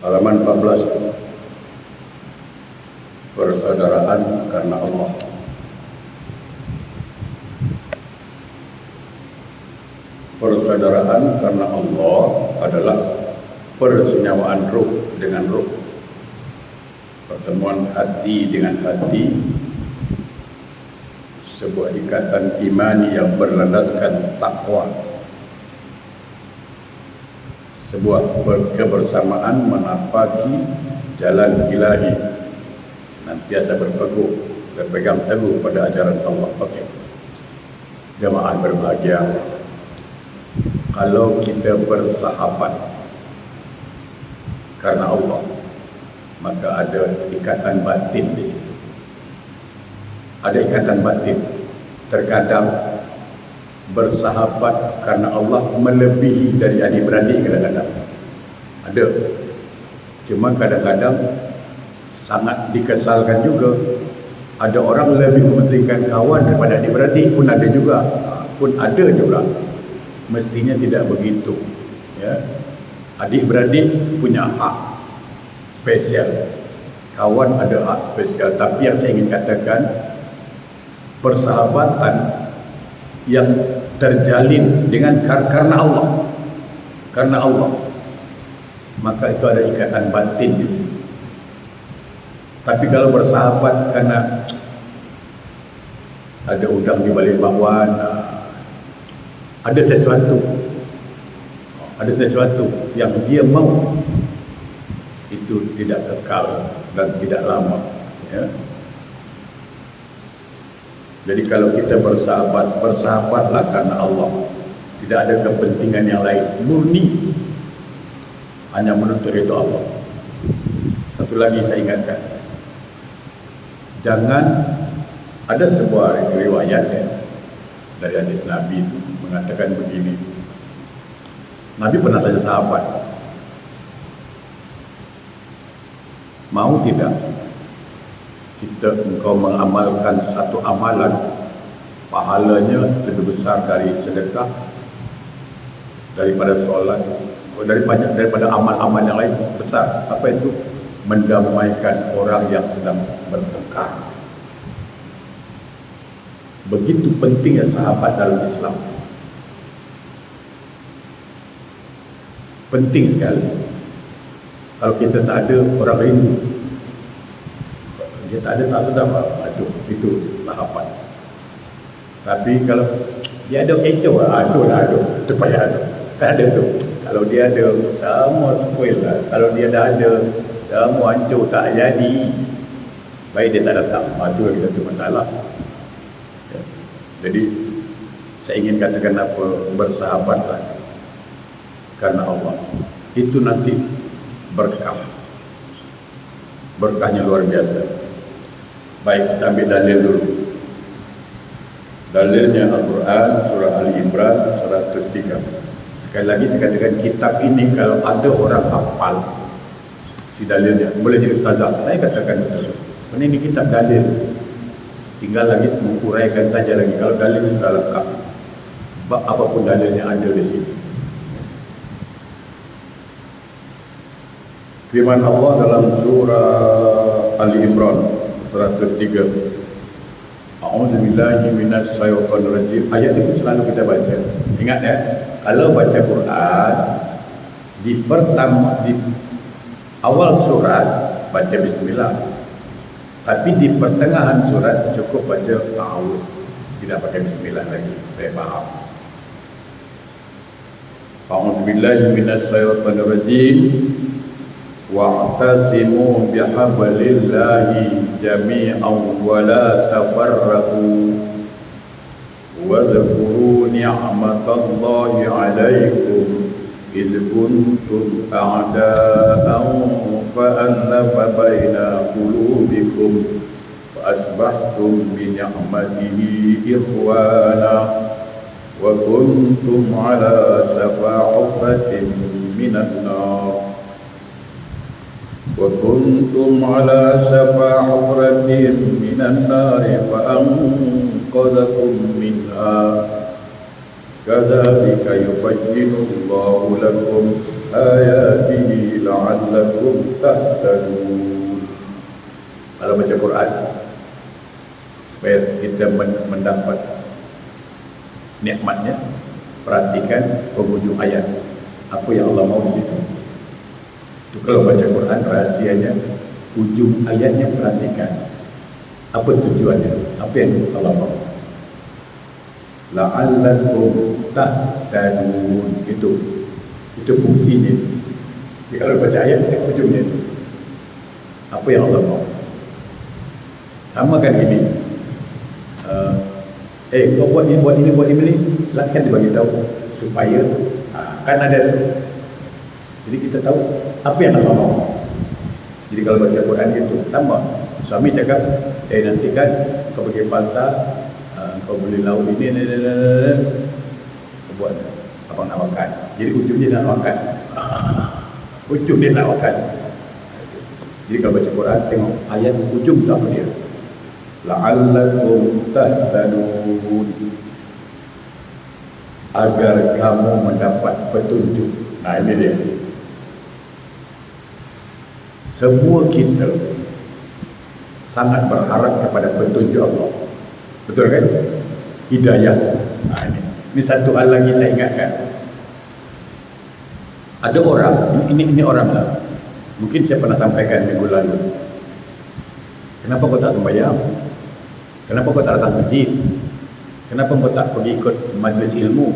Halaman 14. Persaudaraan karena Allah. Persaudaraan karena Allah adalah persenyawaan ruh dengan ruh, pertemuan hati dengan hati, sebuah ikatan imani yang berlandaskan takwa, sebuah kebersamaan menapaki jalan ilahi, senantiasa berpegang teguh pada ajaran Allah. Oke, jamaah berbahagia, kalau kita bersahabat karena Allah, maka ada ikatan batin di situ. Ada ikatan batin. Terkadang bersahabat karena Allah melebihi dari adik-beradik, kadang-kadang ada. Cuma kadang-kadang sangat dikesalkan juga, ada orang lebih mementingkan kawan daripada adik-beradik, pun ada juga. Mestinya tidak begitu, ya. Adik-beradik punya hak spesial, kawan ada hak spesial. Tapi yang saya ingin katakan, persahabatan yang terjalin dengan karena Allah, maka itu ada ikatan batin di sini. Tapi kalau bersahabat karena ada udang di balik bakwan, ada sesuatu yang dia mau, itu tidak kekal dan tidak lama, ya. Jadi kalau kita bersahabatlah karena Allah, tidak ada kepentingan yang lain, murni hanya menuntut itu Allah. Satu lagi saya ingatkan, jangan, ada sebuah riwayat, ya, dari hadis Nabi itu mengatakan begini. Nabi pernah tanya sahabat, mau tidak engkau mengamalkan satu amalan, pahalanya lebih besar dari sedekah, daripada solat, daripada amal-amal yang lain besar. Apa itu? Mendamaikan orang yang sedang bertengkar. Begitu pentingnya sahabat dalam Islam. Penting sekali. Kalau kita tak ada, orang rindu. Dia tak ada, tak sedap. Itu sahabat. Tapi kalau dia ada kecoh, itu payah tu. Kan ada tu. Kalau dia ada, semua spoil lah. Kalau dia dah ada, semua hancur, tak jadi. Baik dia tak datang. Itu lagi satu masalah. Ya. Jadi saya ingin katakan apa, bersahabatlah karena Allah. Itu nanti berkah. Berkahnya luar biasa. Baik, kita ambil dalil dulu. Dalilnya Al-Quran, surah Ali Imran 103. Sekali lagi saya katakan, kitab ini kalau ada orang hafal si dalilnya, boleh jadi ustazah. Saya katakan betul. Karena ini kitab dalil, tinggal lagi menguraikan saja lagi. Kalau dalil sudah lengkap, apapun dalilnya ada di sini. Firman Allah dalam surah Ali Imran 103. A'udzubillahi minasyaitonir rajim. Ayat ini selalu kita baca. Ingat, ya, kalau baca Quran di awal surat baca bismillah. Tapi di pertengahan surat cukup baca ta'awuz, tidak pakai bismillah lagi, supaya paham. A'udzubillahi minasyaitonir rajim. Wa'tasimu bihablillahi jami'an wa la tafarraqu wadhkuru ni'matallahi 'alaikum iz kuntum a'da'an fa'alafa baina qulubikum fa'asbahtum bi ni'matihi ikhwana wa kuntum 'ala safa hufratin minan nar وَكُنْتُمْ عَلَى شَفَا حُفْرَةٍ مِنَ النَّارِ فَأَنْقَذَكُمْ مِنْهَا kadzalika yubayyinullahu lakum ayatihi la'allakum tahtadun. Kalau baca Quran supaya kita mendapat nikmatnya, perhatikan penghujung ayat. Apa yang Allah mau di situ? Itu kalau baca Quran rahsianya, ujung ayatnya perhatikan. Apa tujuannya? Apa yang Allah mau? La'allakum tahtadun. Itu fungsinya. Jadi kalau baca ayat, tengok ujungnya itu. Apa yang Allah mau? Sama kan ini. Kau buat ini. Last kan dibagi tahu supaya kan ada tu. Jadi kita tahu apa yang Allah mau. Jadi kalau baca Quran itu sama. Suami cakap, nanti kan kau pergi pasar, kau beli lauk ini, kau buat abang nak makan. Jadi ujung dia nak makan. Ujung dia nak makan. Jadi kalau baca Quran, tengok ayat ujung tak apa dia. La'allakum tahtadun, agar kamu mendapat petunjuk. Nah ini dia. Semua kita sangat berharap kepada petunjuk Allah. Betul kan? Hidayah. Nah ini satu hal lagi saya ingatkan. Ada orang, ini orang lah. Mungkin saya pernah sampaikan minggu lalu. Kenapa kau tak sembahyang? Kenapa kau tak datang masjid? Kenapa kau tak pergi ikut majlis ilmu?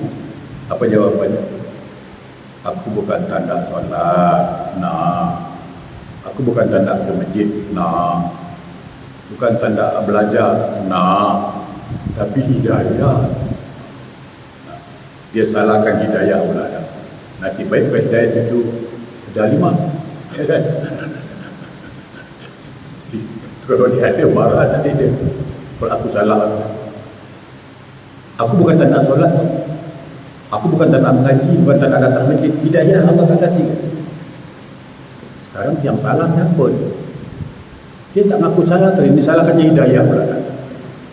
Apa jawabannya? Aku bukan tanda solat. Nah, aku bukan tanda ke masjid. Nah, bukan tanda belajar. Nah, tapi hidayah. Dia salahkan hidayah pula. Nasib baik hidayah 7 dan 5. Ya kan? Kalau dia ada marah nanti dia, kalau aku salah, aku bukan tak nak solat, aku bukan tak nak mengaji, bukan tak nak datang masjid. Hidayah Allah tak kasih. Sekarang yang salah siapa? Dia tak ngaku salah atau yang disalahkannya hidayah pula.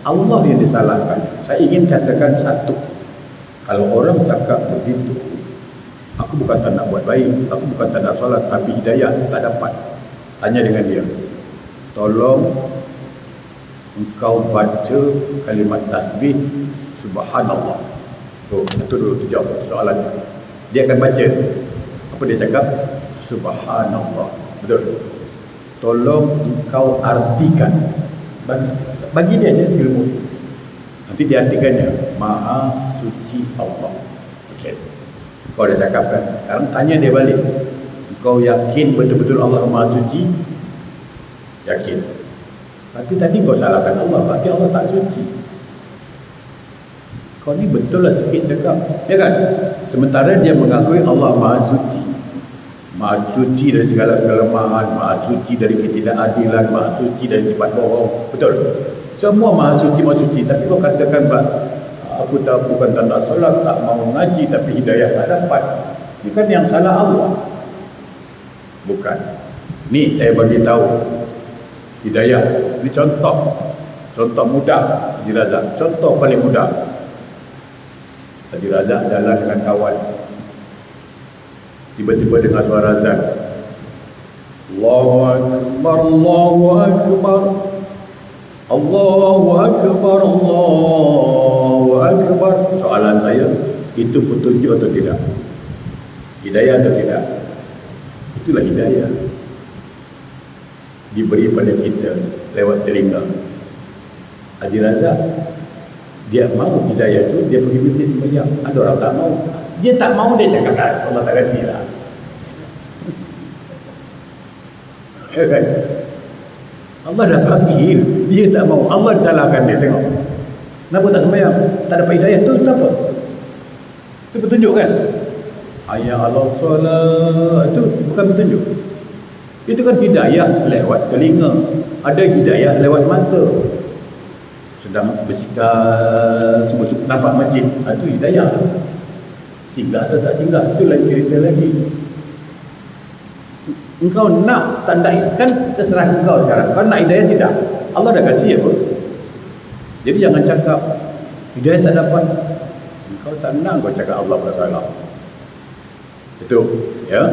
Allah yang disalahkan. Saya ingin katakan satu, kalau orang cakap begitu, aku bukan tak nak buat baik, aku bukan tak nak solat, tapi hidayah tak dapat. Tanya dengan dia, tolong engkau baca kalimat tasbih subhanallah. Itu dulu jawab soalannya. Dia akan baca. Apa dia cakap? Subhanallah. Betul. Tolong engkau artikan. Bagi dia je ilmu. Nanti dia artikannya, Maha Suci Allah. Okey. Kau dah cakap kan? Sekarang tanya dia balik. Engkau yakin betul-betul Allah Maha Suci? Yakin. Tapi tadi kau salahkan Allah, berarti Allah tak suci. Kau ni betul lah sikit cakap, ya kan? Sementara dia mengakui Allah Maha Suci. Maha suci dari segala kelemahan, Maha suci dari ketidakadilan, Maha suci dari sifat bohong. Betul? Semua Maha Suci, Maha Suci. Tapi kau katakan pula, aku tak bukan tanda solat, tak mau ngaji, tapi hidayah tak dapat. Ini kan yang salah Allah. Bukan. Ni saya bagi tahu hidayah. Ini contoh mudah. Haji Razak, contoh paling mudah. Haji Razak jalan dengan kawan, tiba-tiba dengar suara azan. Allahu Akbar, Allahu Akbar, Allahu Akbar, Allahu Akbar. Soalan saya, itu petunjuk atau tidak? Hidayah atau tidak? Itulah hidayah, diberi pada kita lewat telinga. Haji Razak, dia mau hidayah itu, dia pergi masjid sembahyang. Ada orang tak mau. Dia tak mau, dia cakap Allah tak kasih lah. Ya kan? Allah dah panggil, dia tak mau. Allah disalahkan dia, tengok. Kenapa tak sembahyang? Tak dapat hidayah tu apa? Itu petunjuk kan? Hayya 'alas solat, itu bukan petunjuk. Itu kan hidayah lewat telinga. Ada hidayah lewat mata. Sedang bersikap, semua nampak masjid, itu hidayah. Singgah atau tak singgah, itu lain cerita lagi. Engkau nak tanda, kan terserah engkau sekarang. Kau nak hidayah tidak? Allah dah kasih apa? Jadi jangan cakap hidayah tak dapat. Kau tenang kau cakap Allah bersalah. Itu, ya.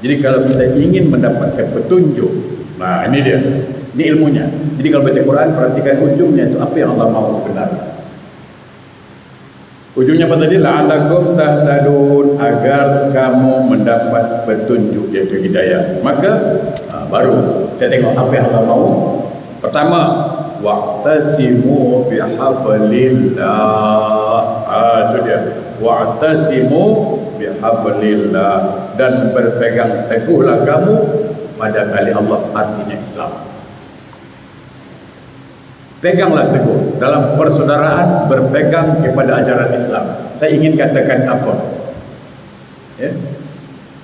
Jadi kalau kita ingin mendapatkan petunjuk, nah ini dia, ini ilmunya. Jadi kalau baca Quran, perhatikan ujungnya itu apa yang Allah mahu sebenarnya. Ujungnya apa tadi? La'allakum tahtadun, agar kamu mendapat petunjuk, yaitu hidayah. Maka baru kita tengok apa yang Allah mahu. Pertama, wa'tasimu bihablillah. Itu dia. Wa'tasimu bihablillah, dan berpegang teguhlah kamu pada tali Allah, artinya Islam. Peganglah teguh dalam persaudaraan, berpegang kepada ajaran Islam. Saya ingin katakan apa? Ya?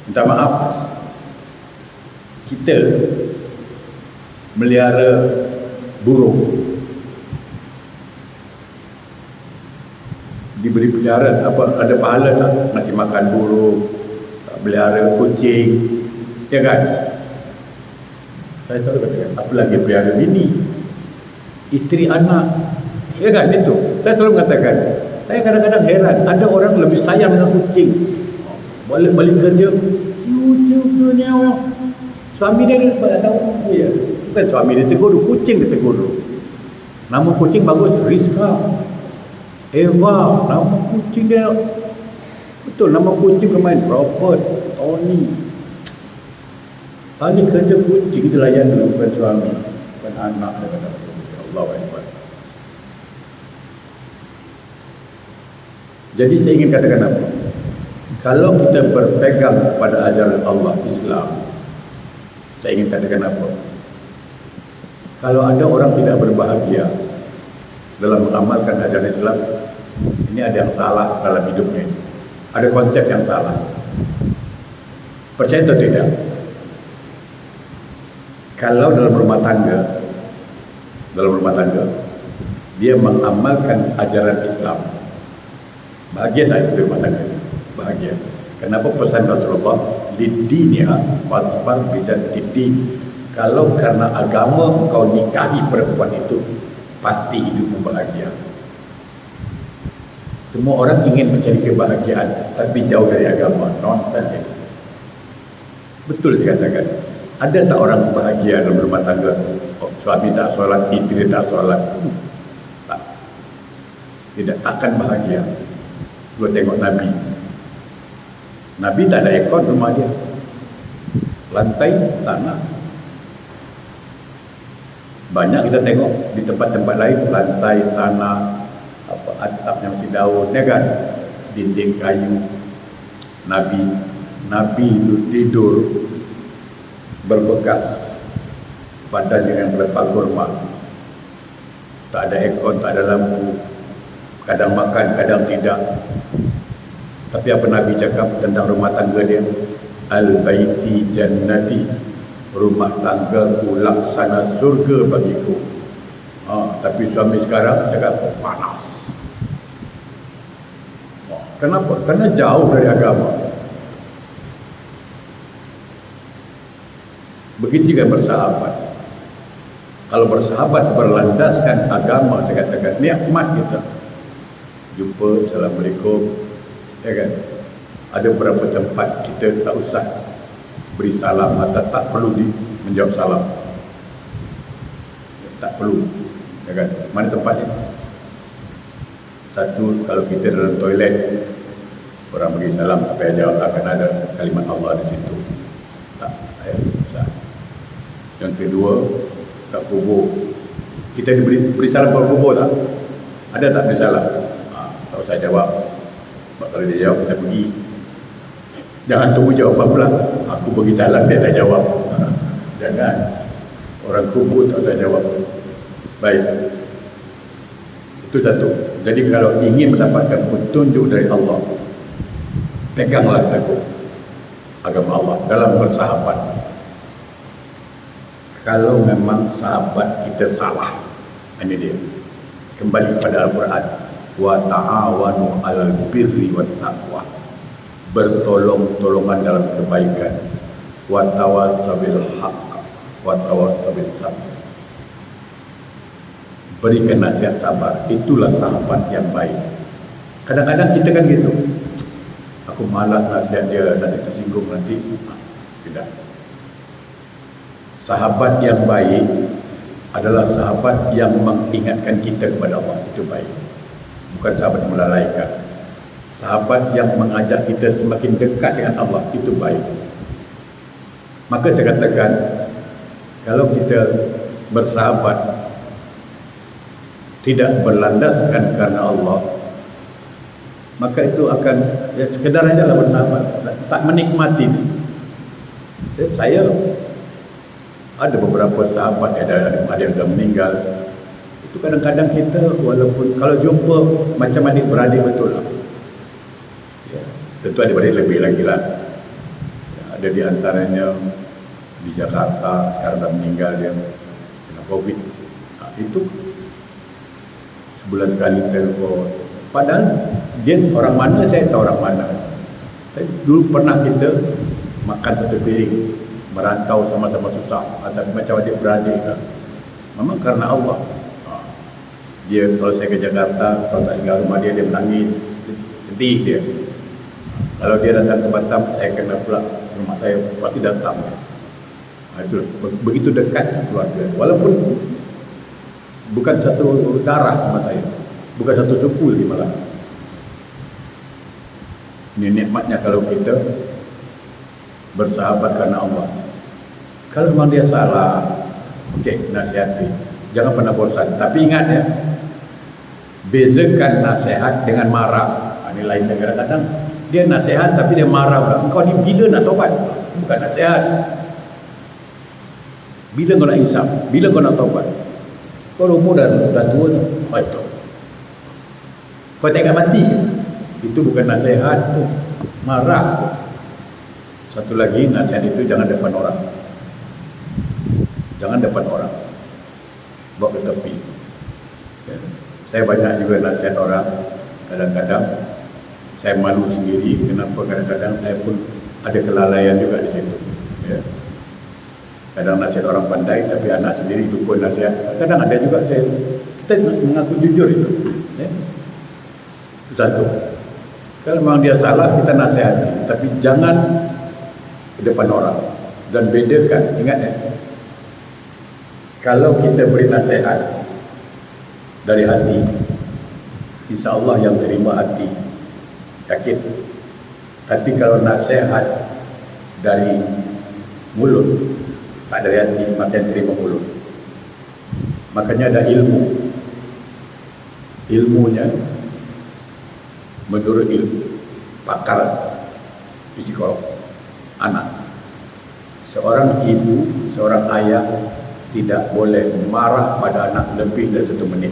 Minta maaf, kita melihara burung, diberi pelihara apa, ada pahala tak ngasih makan burung, pelihara kucing, ya kan? Saya selalu katakan, apa lagi pelihara bini, isteri, anak, ya kan? Itu saya selalu mengatakan, saya kadang-kadang heran, ada orang lebih sayang dengan kucing, balik kerja ciu-ciu nyawa, suami dia tak tahu, ya bukan suami dia tegur, kucing dia tegur. Nama kucing bagus, Rizka, Eva, nama kucing dia betul, nama kucing kemarin Robert, Tony. Balik kerja kucing dia layan dulu, bukan suami, bukan anak dia kata. Allahu Akbar. Jadi saya ingin katakan apa? Kalau kita berpegang pada ajaran Allah Islam, saya ingin katakan apa? Kalau ada orang tidak berbahagia dalam mengamalkan ajaran Islam, ini ada yang salah dalam hidupnya. Ada konsep yang salah. Percaya atau tidak? Kalau dalam rumah tangga, dia mengamalkan ajaran Islam, bahagia tak isteri rumah tangga? Bahagia. Kenapa pesan Rasulullah, lidiniha fasbar bijatiddin, kalau karena agama engkau nikahi perempuan itu, pasti hidupmu bahagia. Semua orang ingin mencari kebahagiaan tapi jauh dari agama, nonsense. Betul saya katakan. Ada tak orang bahagia dalam rumah tangga? Suami tak solat, isteri tak solat, tak. Tidak, takkan bahagia. Gua tengok Nabi tak ada aircon rumah dia, lantai tanah. Banyak kita tengok di tempat-tempat lain, lantai tanah, apa, atapnya masih daun, ya kan, dinding kayu. Nabi itu tidur berbekas badannya yang melepak kurma, tak ada aircon, tak ada lampu, kadang makan, kadang tidak. Tapi apa Nabi cakap tentang rumah tangga dia? Al-baiti jannati, rumah tanggaku laksana surga bagiku. Tapi suami sekarang cakap panas. Kenapa? Karena jauh dari agama. Begitu juga bersahabat. Kalau bersahabat berlandaskan agama, saya katakan nikmat kita. Jumpa, Assalamualaikum, ya kan? Ada beberapa tempat kita tak usah beri salam atau tak perlu menjawab salam, tak perlu, ya kan? Mana tempatnya? Satu, kalau kita dalam toilet, orang bagi salam tak payah jawab, akan ada kalimat Allah di situ, tak payah bisa. Yang kedua, kat kubur, kita beri salam kat kubur tak? Ada tak beri salam? Tak usah jawab. Kalau dia jawab, kita pergi. Jangan tunggu jawapan pula. Aku bagi salam, dia tak jawab. Jangan. Orang kubur tak usah jawab. Baik. Itu satu. Jadi kalau ingin mendapatkan petunjuk dari Allah, peganglah teguh agama Allah dalam bersahabat. Kalau memang sahabat kita salah, ini dia, kembali kepada Al-Quran. Wa ta'awanu 'alal birri wat taqwa, bertolong-tolongan dalam kebaikan. Wa tawassabil haqq wa tawassabil sabr, berikan nasihat sabar. Itulah sahabat yang baik. Kadang-kadang kita kan gitu, aku malas nasihat dia, nanti tersinggung nanti. Tidak. Sahabat yang baik adalah sahabat yang mengingatkan kita kepada Allah, itu baik. Bukan sahabat yang melalaikan. Sahabat yang mengajak kita semakin dekat dengan Allah, itu baik. Maka saya katakan, kalau kita bersahabat tidak berlandaskan karena Allah, maka itu akan ya sekedar aja lah bersahabat, tak menikmati. Saya ada beberapa sahabat ada yang dah meninggal. Itu kadang-kadang kita walaupun kalau jumpa macam adik-beradik betul lah. Ya, tentu adik-beradik lebih lagi lah. Ya, ada di antaranya di Jakarta sekarang dah meninggal, dia kena COVID. Nah, itu sebulan sekali telefon. Padahal dia orang mana, saya tahu orang mana. Tapi dulu pernah kita makan satu piring, merantau sama-sama susah, atau macam adik-beradik lah. Memang karena Allah. Dia kalau saya ke Jakarta, kalau tak tinggal rumah dia, dia menangis, sedih dia. Kalau dia datang ke Batam, saya kena pula rumah saya, pasti datang. Itu begitu dekat keluarga, walaupun bukan satu darah sama saya, bukan satu suku lagi malah. Ini nikmatnya kalau kita bersahabat karena Allah. Kalau memang dia salah, okey, nasihati, jangan pernah bosan. Tapi ingat ya, bezakan nasihat dengan marah. Ini lain. Kadang-kadang dia nasihat tapi dia marah pula. Engkau ni bila nak taubat? Bukan nasihat. Bila kau nak insaf? Bila kau nak taubat? Kau umur dah tua tu. Itu. Kau tak mati. Itu bukan nasihat tu. Marah tu. Satu lagi, nasihat itu jangan depan orang. Jangan depan orang. Bawa ke tepi. Ya. Saya banyak juga nasihat orang. Kadang-kadang saya malu sendiri. Kenapa kadang-kadang saya pun ada kelalaian juga di situ. Ya. Kadang nasihat orang pandai, tapi anak sendiri lupa nasihat. Kadang ada juga kita mengaku jujur itu. Ya. Satu. Kalau memang dia salah, kita nasihati. Tapi jangan di depan orang. Dan bedakan, ingat ya, kalau kita beri nasihat dari hati, insya Allah yang terima hati, yakin. Tapi kalau nasihat dari mulut, tak dari hati, maka yang terima mulut. Makanya ada ilmunya menurut pakar psikolog anak. Seorang ibu, seorang ayah tidak boleh marah pada anak lebih dari 1 menit.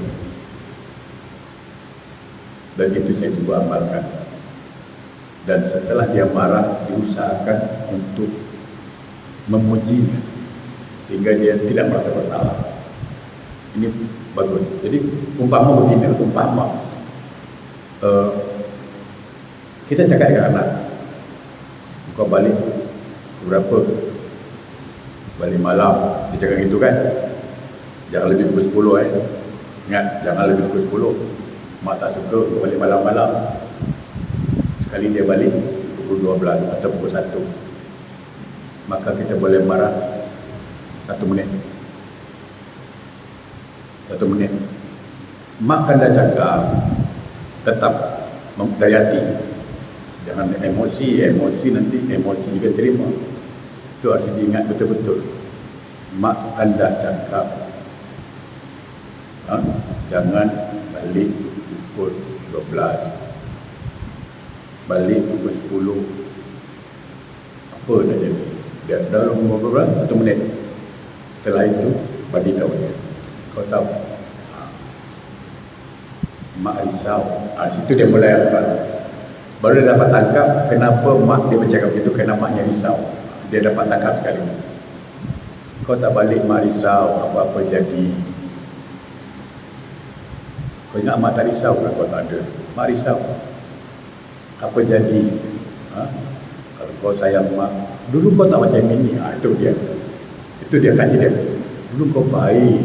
Dan itu saya cuba amalkan. Dan setelah dia marah, diusahakan untuk memujinya sehingga dia tidak merasa bersalah. Ini bagus. Jadi umpama begini, kita cakap dengan anak, kau balik berapa? Balik malam. Dia cakap gitu kan, jangan lebih pukul 10 ingat, jangan lebih pukul 10. Mak tak suka kau balik malam-malam. Sekali dia balik pukul 12 atau pukul 1, maka kita boleh marah 1 menit. 1 menit. Mak kan dah cakap, tetap dari hati. Jangan emosi nanti emosi juga terima. Itu harus diingat betul-betul. Mak anda cakap, jangan balik pukul 12, balik pukul 10. Apa dah jadi? Dia dalam beberapa 1 menit. Setelah itu bagi tahu dia, kau tahu, mak risau. Situ dia mulai apa? Baru dia dapat tangkap kenapa mak dia bercakap begitu, kerana maknya risau. Dia dapat tangkap sekali. Kau tak balik, mak risau, apa-apa jadi. Kau ingat mak tak risau ke? Kau tak ada. Mak risau. Apa jadi? Kalau kau sayang mak, dulu kau tak macam ini. Itu dia. Itu dia kasih dia. Dulu kau baik.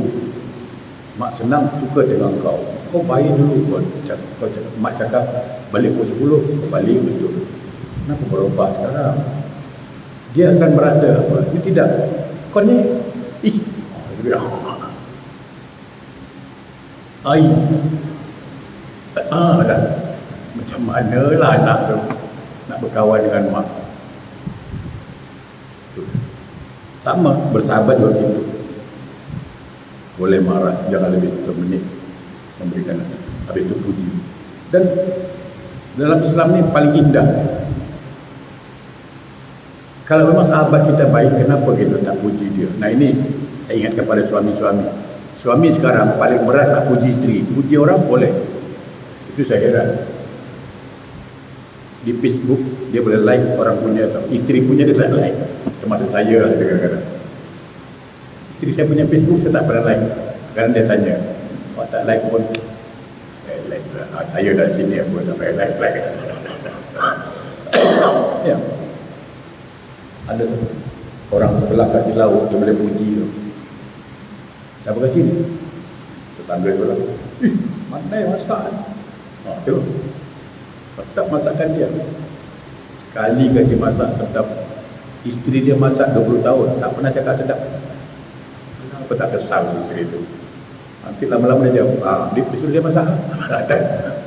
Mak senang suka dengan kau. kau baik dulu. Mak cakap balik pukul 10, kau balik betul. Kenapa berubah sekarang? Dia akan merasa apa? Dia tidak. Kau ni, dia bilang, dah. Macam mana lah anak tu nak berkawan dengan mak. Tu. Sama, bersahabat juga gitu. Boleh marah, jangan lebih 1 minit memberikan, habis itu puji. Dan dalam Islam ni paling indah, kalau memang sahabat kita baik, kenapa kita tak puji dia? Nah ini saya ingat kepada suami-suami. Suami sekarang paling berat nak puji isteri. Puji orang boleh, itu saya heran. Di Facebook dia boleh like orang punya, isteri punya dia tak like. Termasuk saya lah kadang-kadang. Isteri saya punya Facebook saya tak pernah like. Kadang dia tanya, tak like pun, like lah. Saya dah sini aku tak payah like. Ya. Ada orang sebelah kaki laut dia boleh puji tu. Siapa kat sini? Tetangga sebelah. Pandai masak. Tengok. Sedap masakan dia. Sekali kasih masak sedap. Isteri dia masak 20 tahun, tak pernah cakap sedap. Kenapa tak kesal isteri tu? Nanti lama-lama dia jawab, dia suruh dia masak.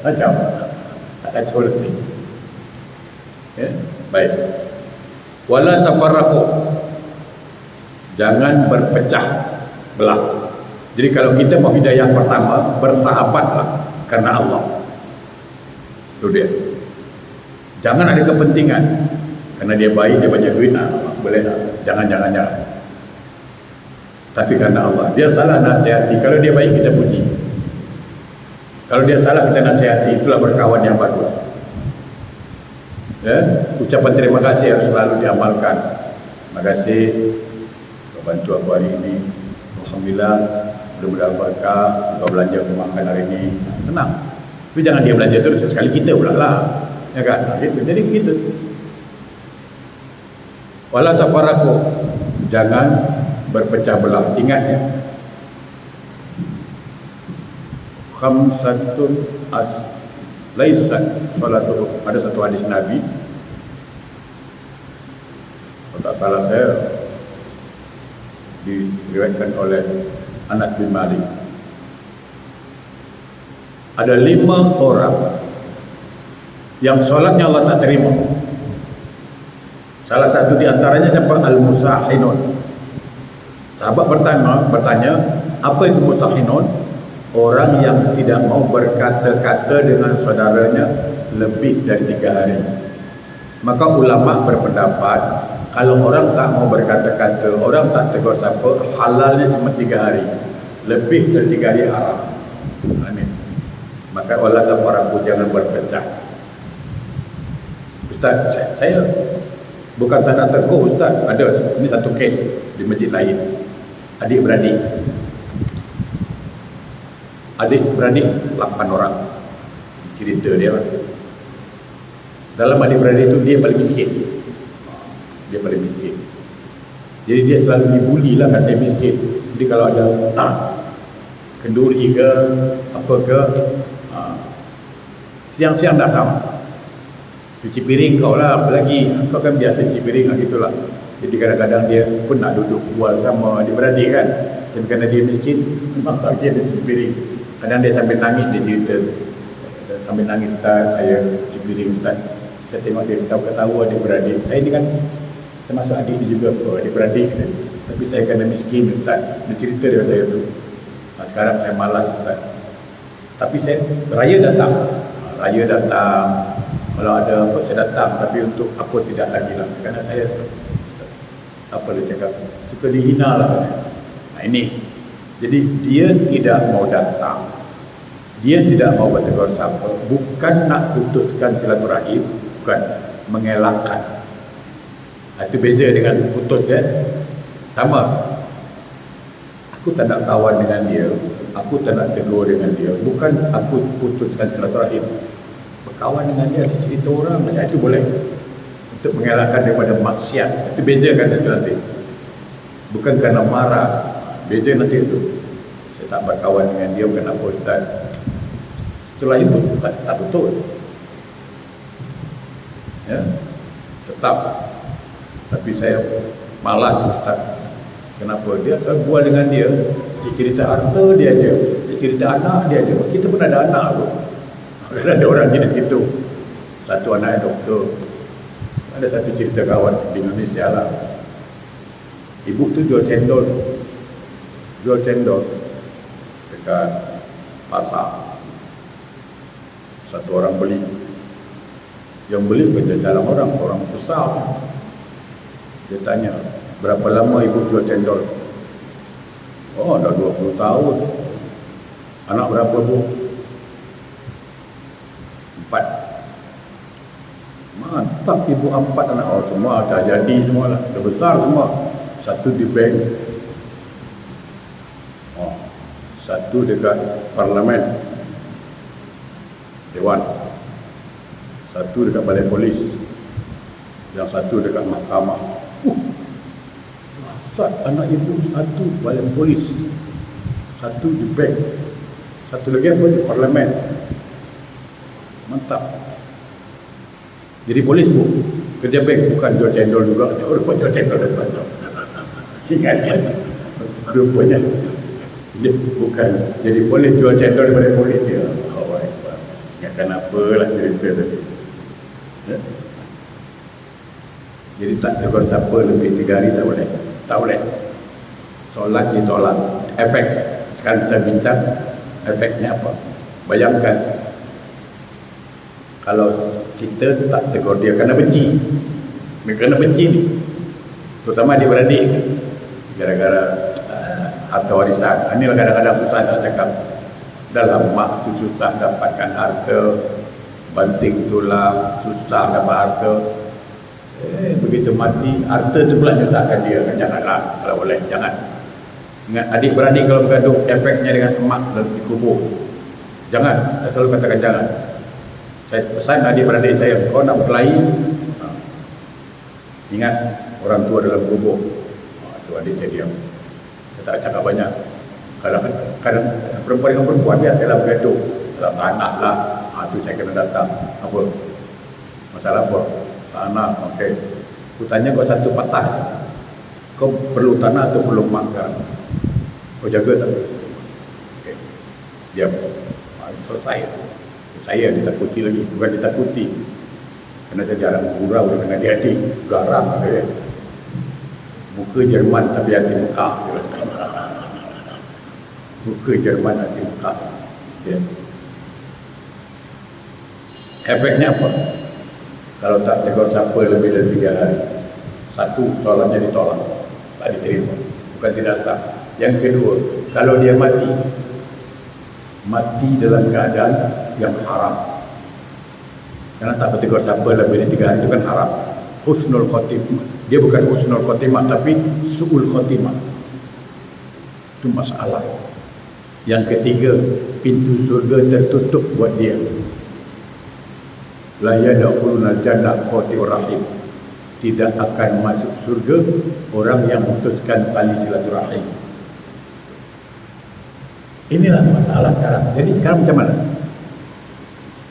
Macam tak kacau nanti. Ya? Baik. Wala tafarraqu, jangan berpecah belah. Jadi kalau kita mau hidayah pertama, bersahabatlah karena Allah. Itu dia. Jangan ada kepentingan karena dia baik, dia banyak duit, boleh lah. Jangan. Tapi karena Allah. Dia salah, nasihati. Kalau dia baik, kita puji. Kalau dia salah, kita nasihati. Itulah berkawan yang bagus. Ya, ucapan terima kasih harus selalu diamalkan. Terima kasih kau bantu aku hari ini. Alhamdulillah, mudah-mudahan berkah. Kau belanja aku makan hari ini. Tenang. Tapi jangan dia belanja terus, sekali kita pula lah. Ya kan? Jadi begitu. Wala tafarraqu, jangan berpecah belah. Ingat ya. Khamsatun laisat salatu. Ada satu hadis Nabi, kalau tak salah saya, diriwayatkan oleh Anas bin Malik. Ada 5 orang yang solatnya Allah tak terima. Salah satu di antaranya siapa? Al-Musahinun. Sahabat bertanya, apa itu Musahinun? Orang yang tidak mau berkata-kata dengan saudaranya lebih dari 3 hari. Maka ulama berpendapat, kalau orang tak mau berkata-kata, orang tak tegur siapa, halalnya cuma 3 hari. Lebih dari 3 hari haram. Amin. Maka wala tafarraqu, jangan berpecah. Ustaz, saya bukan tak nak tegur Ustaz. Ada, ini satu kes di masjid lain. Adik-beradik 8 orang. Cerita dia lah. Dalam adik-beradik itu dia paling miskin. Dia paling miskin. Jadi dia selalu dibuli lah kan dia miskin. Jadi kalau ada kenduri ke apa ke, siang-siang dah sama. Cuci piring kau lah, apalagi kau kan biasa cuci piring lah gitulah. Jadi kadang-kadang dia pun nak duduk buat sama adik-beradik kan. Tapi kerana dia miskin, memang tak dia cuci piring. Kadang dia sambil nangis, dia cerita. Sambil nangis, Ustaz, saya cuci piring Ustaz. Saya tengok dia ketawa adik-beradik. Saya ni kan termasuk adik dia juga, adik-beradik. Tapi saya kena miskin Ustaz. Dia cerita dia saya tu. Sekarang saya malas Ustaz. Tapi saya, raya datang. Kalau ada apa, saya datang. Tapi untuk apa tidak lagi lah. Kerana saya, apa dia cakap, suka dihina lah. Nah ini. Jadi dia tidak mau datang. Dia tidak mau bertegur sapa. Bukan nak putuskan silaturahim, bukan, mengelakkan. Itu beza dengan putus ya. Sama. Aku tak nak kawan dengan dia, aku tak nak tegur dengan dia. Bukan aku putuskan silaturahim. Berkawan dengan dia, saya cerita orang, itu boleh. Untuk mengelakkan daripada maksiat. Itu beza kan itu nanti. Bukan kerana marah. Beza nanti itu. Saya tak berkawan dengan dia, kenapa Ustaz? Setelah itu tak betul. Ya, tetap. Tapi saya malas Ustaz. Kenapa? Dia kalau buat dengan dia, cerita harta dia aja, cerita anak dia aja. Kita pun ada anak tu. Kan ada orang jenis gitu. Satu anaknya doktor. Ada satu cerita kawan di Indonesia lah. Ibu tu jual cendol dekat pasar. Satu orang beli. Yang beli bukan calon orang besar. Dia tanya, berapa lama ibu jual cendol? Oh, dah 20 tahun. Anak berapa bu? 4. Mantap ibu 4 anak. Oh, semua dah jadi semua lah. Dah besar semua. Satu di bank. Oh, satu dekat parlimen. Dewan. Satu dekat balai polis. Yang satu dekat mahkamah. Asal anak ibu satu balai polis, satu di bank, satu lagi apa di parlimen. Mantap. Jadi polis bu, kerja bank bukan jual cendol juga. Rupanya jual cendol depan. Ingat kan? Rupanya dia bukan jadi polis jual cendol daripada polis dia. Oh, ingatkan apalah cerita tadi. Ya? Jadi tak tegur siapa lebih 3 hari tak boleh. Tak boleh. Solat ditolak. Efek. Sekarang kita bincang efeknya apa. Bayangkan kalau kita tak tegur dia kerana benci. Kerana benci ni. Terutama dia beradik. Gara-gara harta warisan. Inilah kadang-kadang susah nak cakap. Dalam mak tu susah dapatkan harta. Banting tulang. Susah dapat harta. Begitu mati, harta tu pula nyusahkan dia. Janganlah, kalau boleh, jangan. Ingat, adik-beradik kalau bergaduh, efeknya dengan emak dalam dikubur. Jangan, saya selalu katakan jangan. Saya pesan adik-beradik saya, kau nak berkelahi, ingat, orang tua dalam kubur. Tu adik saya diam. Saya tak cakap banyak. Kadang perempuan dengan perempuan, biasalah bergaduh. Dalam tanah lah, tu saya kena datang. Apa? Masalah apa? Tanah, okey. Aku tanya kau satu patah. Kau perlu tanah atau perlu emak sekarang? Kau jaga tak? Okey. Diam. Selesai. Saya ditakuti lagi. Bukan ditakuti. Kerana saya jarang gurau dengan adik-adik. Garang. Okay. Muka Jerman tapi hati Mekah. Muka Jerman hati Mekah. Okay. Efeknya apa? Kalau tak tegur siapa lebih dari 3 hari, satu, soalannya ditolak, tak diterima, bukan tidak sah. Yang kedua, kalau dia mati dalam keadaan yang haram. Karena tak bertegur siapa lebih dari 3 hari itu kan haram. Husnul khotimah, dia bukan husnul khotimah tapi su'ul khotimah. Itu masalah. Yang ketiga, pintu surga tertutup buat dia. La yadkhuluna jannah qati'ur rahim. Tidak akan masuk surga orang yang memutuskan tali silaturahim. Inilah masalah sekarang. Jadi sekarang macam mana?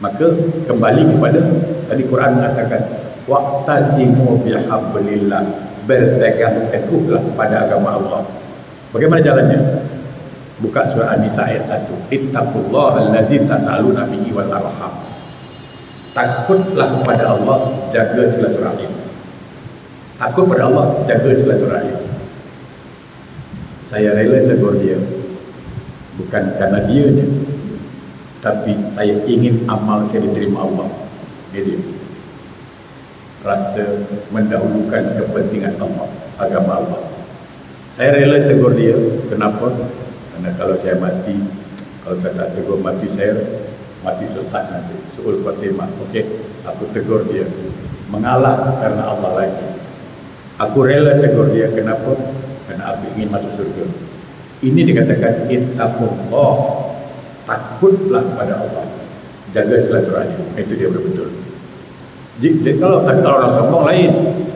Maka kembali kepada tadi Quran mengatakan wa'tasimu bihablillah, berpegang teguhlah pada agama Allah. Bagaimana jalannya? Buka surah An-Nisa ayat 1. Ittaqullaha allazi tas'aluna bihi wal arham. Takutlah pada Allah, jaga silaturahim. Takut pada Allah, jaga silaturahim. Saya rela tegur dia, bukan kerana dianya, tapi saya ingin amal saya diterima Allah. Dia rasa mendahulukan kepentingan Allah, agama Allah. Saya rela tegur dia. Kenapa? Karena kalau saya mati, kalau saya tak tegur mati saya mati sesat nanti, su'ul khotimah. Okey, aku tegur dia, mengalah karena Allah lagi. Aku rela tegur dia. Kenapa? Karena aku ingin masuk surga. Ini dikatakan ittaqullah, takutlah pada Allah, jaga silaturahim. Itu dia betul-betul. Jadi kalau orang sombong lain,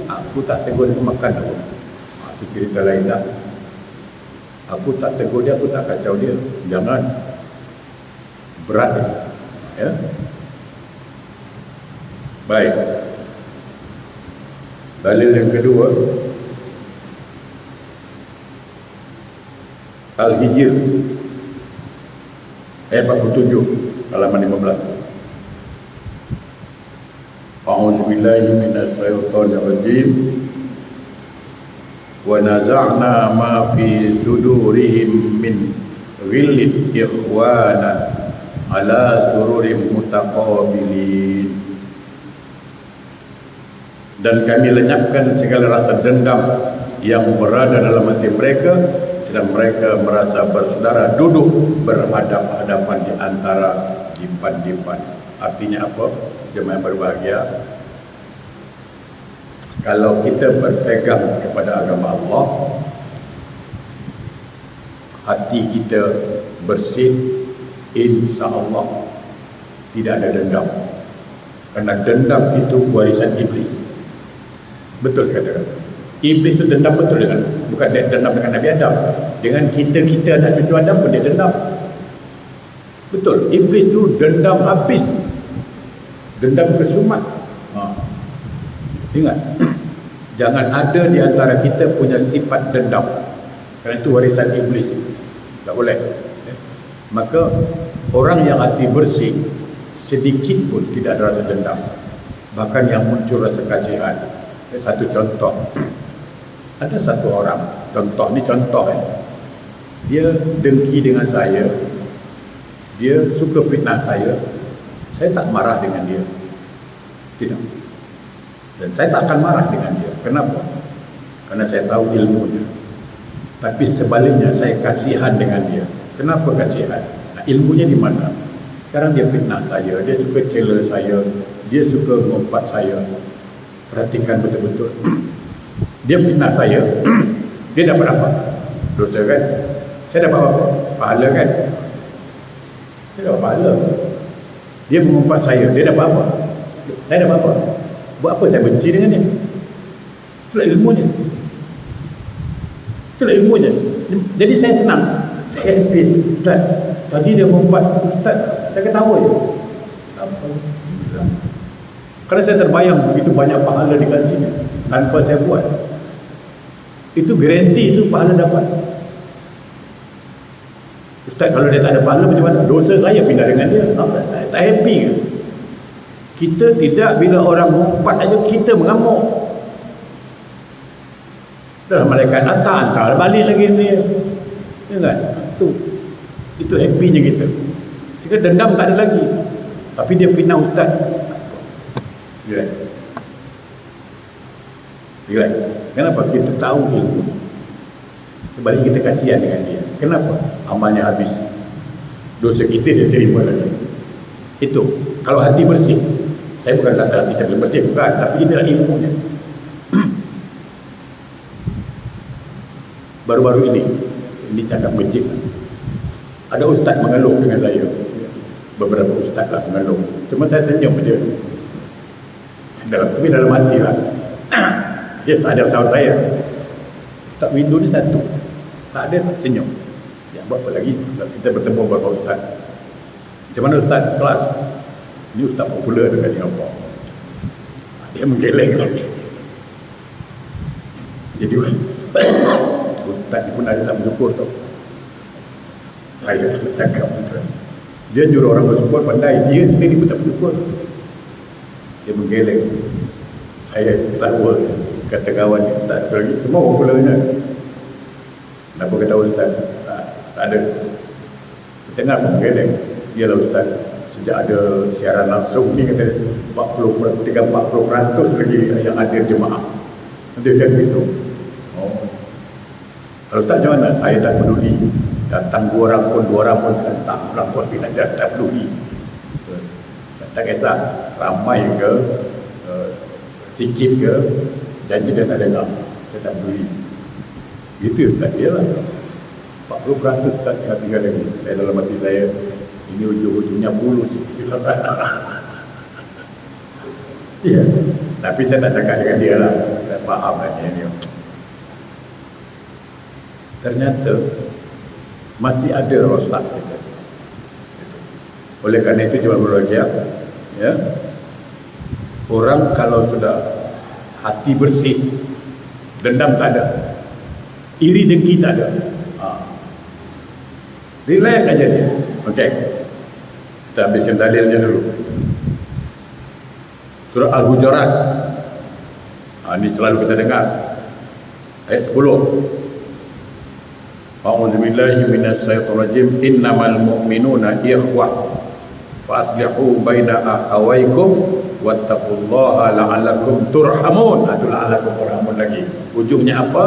aku tak tegur dia makan aku. Itu cerita lain dah. Aku tak tegur dia, aku tak kacau dia. Jangan, berat itu. Ya. Baik. Dalil yang kedua, Al-Hijr ayat 47 halaman 15. A'udzu billahi minasy syaithanir rajim. Wa naza'na ma fi sudurihim min ghillin ikhwanan ala sururin mutaqabilin. Dan kami lenyapkan segala rasa dendam yang berada dalam hati mereka, sedang mereka merasa bersaudara duduk berhadap-hadapan di antara dipan-dipan. Artinya apa? Jemaah berbahagia, kalau kita berpegang kepada agama Allah, hati kita bersih, insya Allah tidak ada dendam. Karena dendam itu warisan iblis. Betul saya katakan. Iblis itu dendam betul dengan, bukan dendam dengan Nabi Adam, dengan kita anak cucu Adam pun dia dendam. Betul, iblis itu dendam habis, dendam kesumat. Ingat, jangan ada di antara kita punya sifat dendam, kerana itu warisan iblis. Tak boleh. Maka orang yang hati bersih, sedikit pun tidak ada rasa dendam, bahkan yang muncul rasa kasihan. Satu contoh, ada satu orang, contoh dia dengki dengan saya, dia suka fitnah saya tak marah dengan dia, tidak, dan saya tak akan marah dengan dia. Kenapa? Karena saya tahu ilmunya. Tapi sebaliknya saya kasihan dengan dia. Kenapa kasihan? Nah, ilmunya di mana? Sekarang dia fitnah saya, dia suka cela saya, dia suka ngumpat saya. Perhatikan betul-betul. Dia fitnah saya, dia dapat apa? Dosa kan? Saya dapat apa? Pahala kan? Saya dapat pahala. Dia mengumpat saya, dia dapat apa? Saya dapat apa? Buat apa saya benci dengan dia? Itulah ilmunya. Itulah ilmunya. Jadi saya senang, saya happy. Ustaz, tadi dia mengumpat, Ustaz, saya ketawa je. Apa? Kerana saya terbayang begitu banyak pahala dikasihnya tanpa saya buat. Itu garanti itu pahala dapat. Ustaz, kalau dia tak ada pahala macam mana? Dosa saya pindah dengan dia. Tak happy ke? Kita tidak, bila orang mengumpat aja kita mengamuk. Dah malaikat datang, hantar balik lagi dia. Ya kan? Itu happy-nya kita. Jika dendam tak ada lagi. Tapi dia fitnah Ustaz. Right. Kenapa? Kita tahu ilmu. Sebaliknya kita kasihan dengan dia. Kenapa? Amalnya habis, dosa kita dia terima lagi. Itu kalau hati bersih. Saya bukan kata hati saya bersih, bukan, tapi inilah ilmunya. Baru-baru ini cakap masjid, ada ustaz mengeluh dengan saya. Beberapa ustaz lah mengeluh. Cuma saya senyum dia. Tapi dalam hati lah, dia sadar sahabat saya. Ustaz window ni satu, tak ada, tak senyum. Ya, buat apa lagi? Kita bertemu beberapa ustaz. Macam mana ustaz kelas? Ini ustaz popular dekat Singapura. Dia menggeleng lagi. Jadi ustaz ni pun ada tak bersyukur tau. Saya cakap betul. Dia nyuruh orang bersyukur pandai, dia sendiri pun tak bersyukur. Dia menggeleng. Saya ketawa, kata kawan ni, Ustaz lagi, semua popularnya. Kenapa kata Ustaz? Tak ada. Saya dengar pun menggeleng. Ialah Ustaz, sejak ada siaran langsung ni, kata 40% lagi yang ada jemaah. Dia cakap itu. Kalau Ustaz macam mana? Saya tak peduli. Datang dua orang pun tak pulang pun tidak tak peduli. Tak kisah ramai ke, sikit ke, dan kita tak dengar, saya tak peduli. Itu Ustaz dia lah. 40% Ustaz tinggal lagi. Saya dalam hati saya, ini ujung-ujungnya bulu sikit lah. Ya, tapi saya tak cakap dengan dia lah. Saya faham lah dia. Ternyata masih ada rosak kita. Oleh karena itu jemaah berbahagia, ya, orang kalau sudah hati bersih, dendam tak ada, iri dengki tak ada, relax aja dia. Okey, kita ambilkan dalilnya dulu. Surah Al-Hujurat, ini selalu kita dengar, ayat 10. A'udzubillahi minasyaitonir rajim. Innamal mu'minuna ikhwah faslihu baina akhawaykum wattaqullaha la'allakum turhamun. Itu la'allakum turhamun lagi. Ujungnya apa?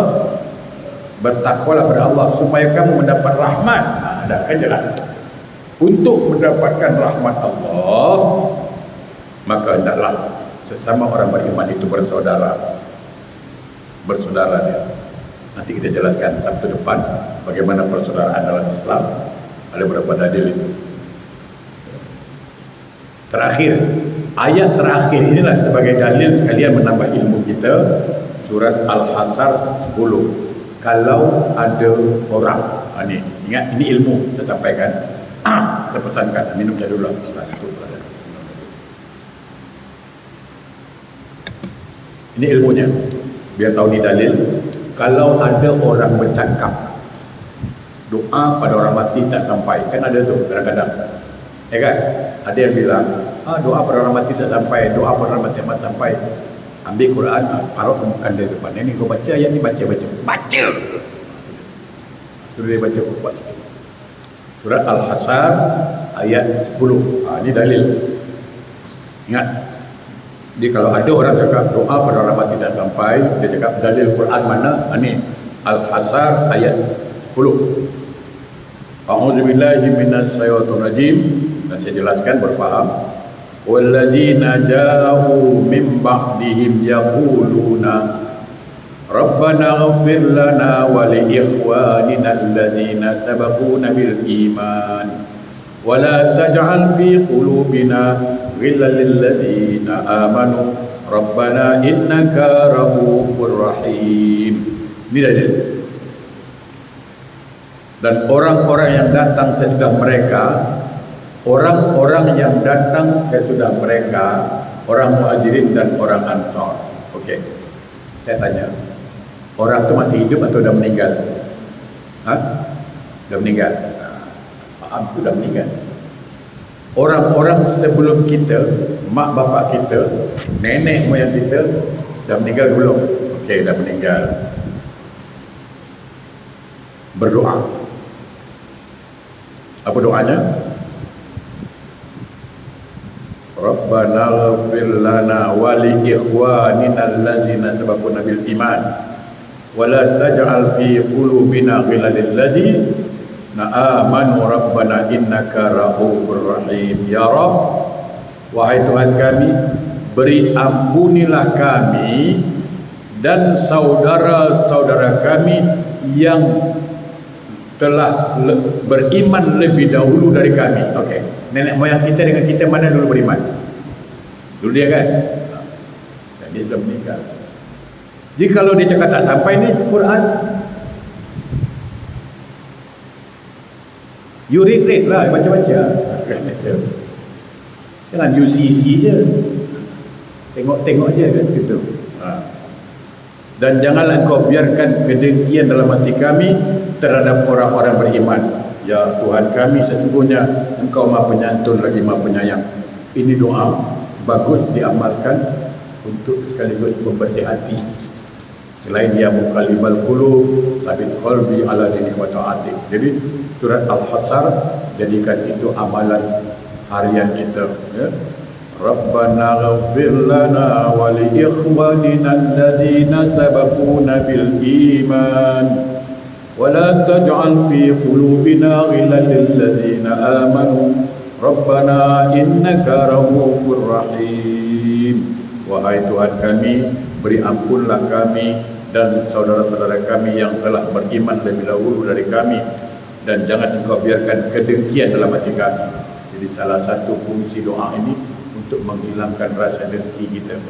Bertakwalah kepada Allah supaya kamu mendapat rahmat. Ada kan jelas. Untuk mendapatkan rahmat Allah, maka hendaklah sesama orang beriman itu bersaudara. Bersaudara dia. Nanti kita jelaskan Sabtu depan bagaimana persaudaraan dalam Islam. Ada beberapa dalil itu. Terakhir, ayat terakhir inilah sebagai dalil sekalian menambah ilmu kita. Surat Al-Hasyr 10. Kalau ada orang, ini ingat, ini ilmu saya sampaikan. Saya pesankan, minum saya dulu. Ini ilmunya, biar tahu ni dalil. Kalau ada orang bercakap doa pada orang mati tak sampai, kan ada tu kadang-kadang, ya kan? Ada yang bilang, doa pada orang mati tak sampai, doa pada orang mati tak sampai. Ambil Quran, taruh kemukan dari depan. Ini kau baca ayat ni, baca. Suruh dia baca kuat sikit. Surat Al-Hasyr ayat 10. Ini dalil. Ingat. Jadi kalau ada orang cakap doa pada orang mati tak sampai, dia cakap dalil Quran mana? Ini Al-Hasyr ayat 10. A'udzubillahi minasyaitonir rajim. Dan saya jelaskan berfaham. Wallazina ja'u min ba'dihim yaquluna Rabbana ighfir lana wa li ikhwanina allazina sabaquna bil iman wa la taj'al fi qulubina ghillan lil ladzina amanu Rabbana innaka ra'ufur rahim. Ini dalil. Dan orang-orang yang datang sesudah mereka, orang-orang yang datang sesudah mereka, orang Muhajirin dan orang Ansar. Okey. Saya tanya, orang tu masih hidup atau dah meninggal? Dah meninggal. Itu dah meninggal. Orang-orang sebelum kita, mak bapak kita, nenek moyang kita dah meninggal belum? Okey, dah meninggal. Berdoa. Apa doanya? Rabbana ighfir lana wa li ikhwanina allazina sabaquna bil iman wa la taj'al fi qulubina ghillan lil ladzina amanu rabbana innaka ra'ufur rahim. Ya Rabb, wahai Tuhan kami, beri ampunilah kami dan saudara-saudara kami yang telah beriman lebih dahulu dari kami. Okey, nenek moyang kita dengan kita mana dulu beriman? Dulu dia kan? Dan dia sudah meninggal. Jadi kalau dia cakap tak sampai ni Quran, you read lah, baca-baca. Jangan you see je, tengok-tengok je kan gitu. Dan janganlah kau biarkan kedengkian dalam hati kami terhadap orang-orang beriman. Ya Tuhan kami, sesungguhnya Engkau Maha Penyantun lagi Maha Penyayang. Ini doa bagus diamalkan untuk sekaligus membersih hati. Selain dia muqallibal qulub, sabit qalbi ala dinik wa ta'atik. Jadi surat Al-Hasyr, jadikan itu amalan harian kita, ya. Rabbana ighfir lana wa li ikhwanina allazina sabaquna bil iman wa la taj'al fi qulubina ghillan lil ladzina amanu Rabbana innaka ra'ufur rahim. Wahai Tuhan kami, beri ampunlah kami dan saudara-saudara kami yang telah beriman lebih dahulu dari kami, dan jangan Engkau biarkan kedengkian dalam hati kami. Jadi salah satu fungsi doa ini untuk menghilangkan rasa dengki kita.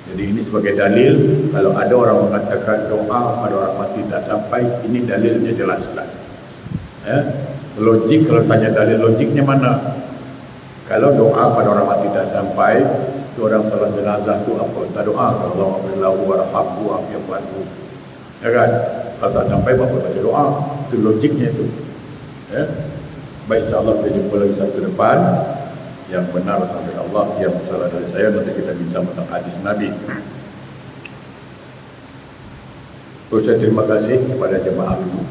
Jadi ini sebagai dalil, kalau ada orang mengatakan doa pada orang mati tak sampai, ini dalilnya jelaslah. Ya? Logik, kalau tanya dalil logiknya mana? Kalau doa pada orang mati tak sampai, tu orang salat jenazah tu apa? Tak doa, Allahumma lahu warhamhu wa'afi'anhu. Ya kan? Kalau tak sampai, apa baca doa? Itu logiknya tu. Ya? Baik, insyaAllah kita jumpa lagi satu depan. Yang benar sampai Allah, yang salah dari saya, nanti kita bincang tentang hadis Nabi. Saya terima kasih kepada jemaah dulu.